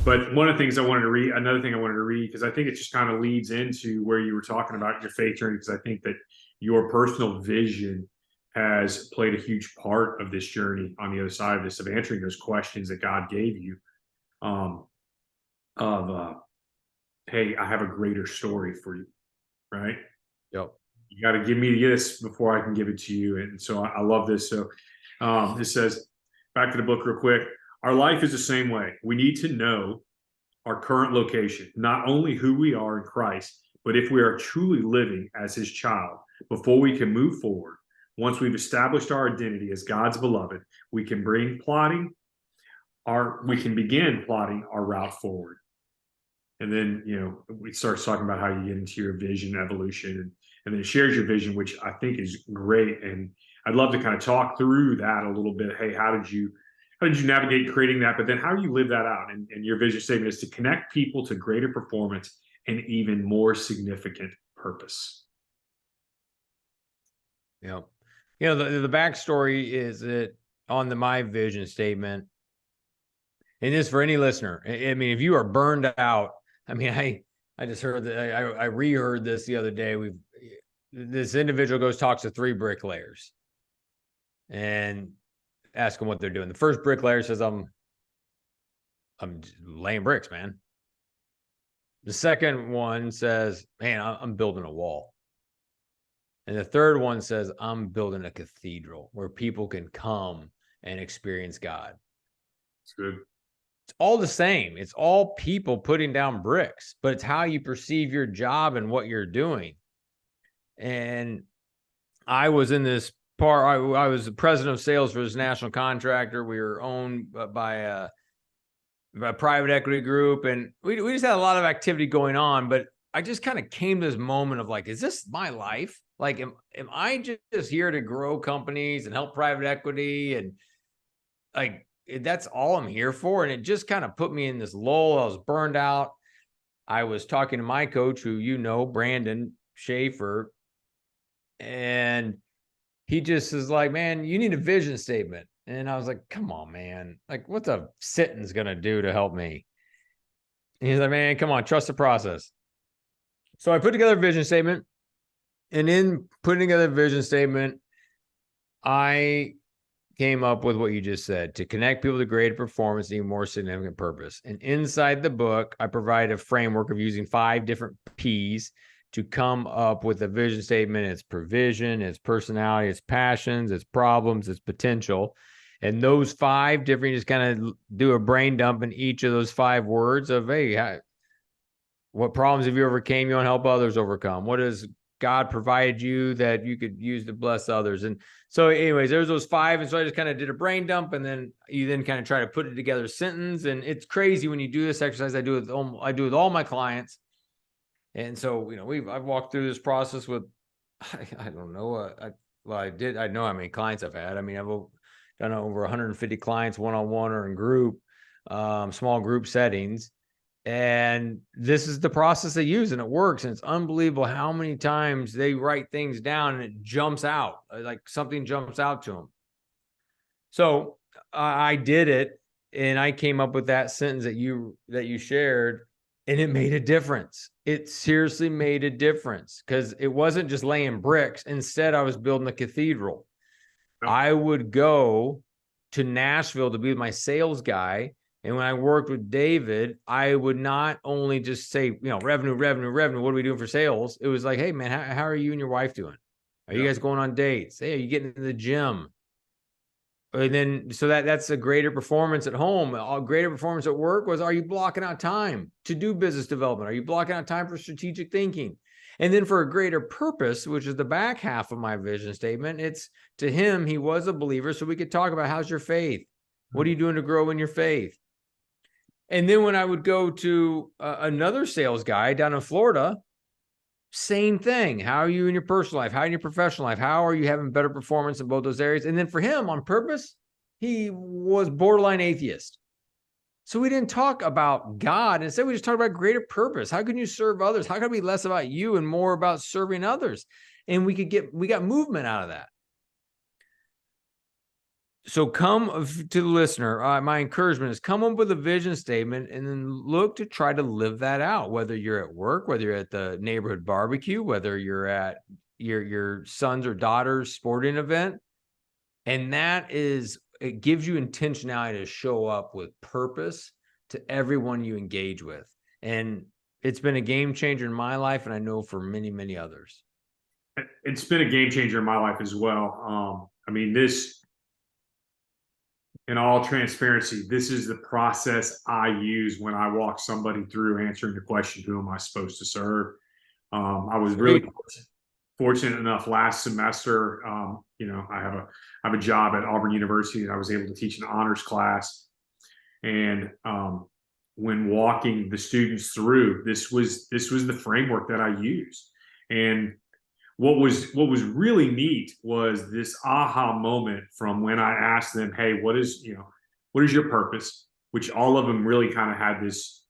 But one of the things I wanted to read, another thing I wanted to read, because I think it just kind of leads into where you were talking about your faith journey, because I think that your personal vision has played a huge part of this journey on the other side of this, of answering those questions that God gave you. Um, of hey, I have a greater story for you, right? Yep. You got to give me this before I can give it to you. And so I love this. So it says, back to the book real quick. Our life is the same way. We need to know our current location, not only who we are in Christ, but if we are truly living as his child before we can move forward. Once we've established our identity as God's beloved, we can begin plotting our route forward. And then, it starts talking about how you get into your vision evolution, and then it shares your vision, which I think is great. And I'd love to kind of talk through that a little bit. Hey, how did you navigate creating that? But then how do you live that out? And your vision statement is to connect people to greater performance and even more significant purpose. Yeah. The backstory is that on my vision statement, and this for any listener, I mean, if you are burned out, I mean, I just heard that I reheard this the other day. This individual talks to 3 bricklayers and ask them what they're doing. The first bricklayer says, I'm laying bricks, man. The second one says, man, I'm building a wall. And the third one says, I'm building a cathedral where people can come and experience God. It's good. It's all the same. It's all people putting down bricks, but it's how you perceive your job and what you're doing. And I was in this part, I was the president of sales for this national contractor. We were owned by a private equity group, and we just had a lot of activity going on, but I just kind of came to this moment of like, is this my life? Like, am I just here to grow companies and help private equity? And like, that's all I'm here for. And it just kind of put me in this lull. I was burned out. I was talking to my coach, who Brandon Schaefer, and he just is like, man, you need a vision statement. And I was like, come on, man. Like, what's a sentence going to do to help me? And he's like, man, come on, trust the process. So I put together a vision statement. And in putting together a vision statement, I came up with what you just said, to connect people to greater performance and even more significant purpose. And inside the book, I provide a framework of using 5 different P's to come up with a vision statement. It's provision, it's personality, it's passions, it's problems, it's potential. And those 5 different, you just kind of do a brain dump in each of those 5 words of, hey, what problems have you overcame you want to help others overcome? What has God provided you that you could use to bless others? And so anyways, there's those 5. And so I just kind of did a brain dump, and then you kind of try to put it together a sentence. And it's crazy when you do this exercise. I do it with all my clients. And so, I've walked through this process with, I don't know. I know how many clients I've had. I mean, I've done over 150 clients one-on-one or in group, small group settings. And this is the process they use, and it works. And it's unbelievable how many times they write things down and it jumps out, like something jumps out to them. So I did it, and I came up with that sentence that you shared, and it made a difference. It seriously made a difference, because it wasn't just laying bricks. Instead, I was building a cathedral. Oh. I would go to Nashville to be with my sales guy. And when I worked with David, I would not only just say, revenue. What are we doing for sales? It was like, hey, man, how are you and your wife doing? Are you guys going on dates? Hey, are you getting to the gym? And then, so that's a greater performance at home. A greater performance at work was, are you blocking out time to do business development? Are you blocking out time for strategic thinking? And then for a greater purpose, which is the back half of my vision statement, it's to him, he was a believer. So we could talk about, how's your faith? What are you doing to grow in your faith? And then when I would go to another sales guy down in Florida, same thing. How are you in your personal life? How are you in your professional life? How are you having better performance in both those areas? And then for him, on purpose, he was borderline atheist. So we didn't talk about God. Instead, we just talked about greater purpose. How can you serve others? How can it be less about you and more about serving others? And we got movement out of that. So to the listener, my encouragement is come up with a vision statement and then look to try to live that out, whether you're at work, whether you're at the neighborhood barbecue, whether you're at your son's or daughter's sporting event. And it gives you intentionality to show up with purpose to everyone you engage with. And it's been a game changer in my life, and I know for many, many others. It's been a game changer in my life as well. I mean, in all transparency, this is the process I use when I walk somebody through answering the question, who am I supposed to serve? I was really fortunate enough last semester. I have a job at Auburn University, and I was able to teach an honors class. And when walking the students through, this was the framework that I used. And what was really neat was this aha moment from when I asked them, "Hey, what is your purpose?" Which all of them really kind of had this.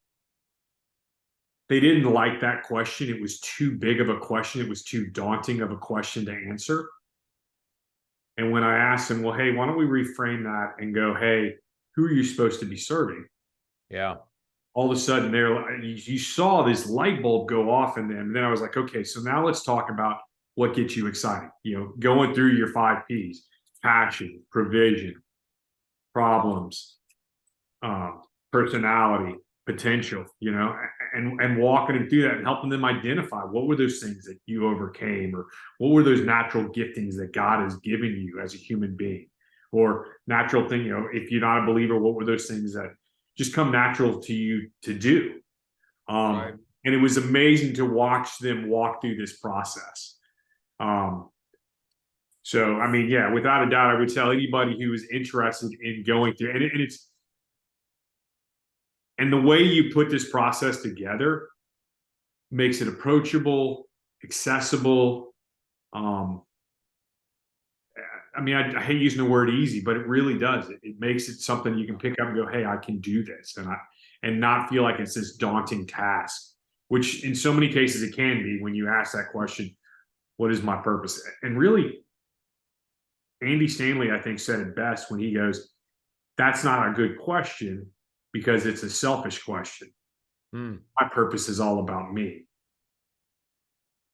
They didn't like that question. It was too big of a question. It was too daunting of a question to answer. And when I asked them, "Well, hey, why don't we reframe that and go, hey, who are you supposed to be serving?" Yeah. All of a sudden, you saw this light bulb go off in them. And then I was like, okay, so now let's talk about what gets you excited. Going through your 5 P's: passion, provision, problems, personality, potential, and walking them through that and helping them identify what were those things that you overcame, or what were those natural giftings that God has given you as a human being, or natural thing, if you're not a believer, what were those things that just come natural to you to do? Right. And it was amazing to watch them walk through this process. So, I mean, yeah, without a doubt, I would tell anybody who is interested in going through, and the way you put this process together makes it approachable, accessible. I mean, I hate using the word easy, but it really does. It makes it something you can pick up and go, "Hey, I can do this," and not feel like it's this daunting task, which in so many cases it can be when you ask that question, "What is my purpose?" And really, Andy Stanley, I think, said it best when he goes, "That's not a good question because it's a selfish question. My purpose is all about me."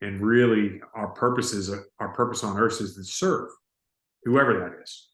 And really, our purpose on earth is to serve whoever that is.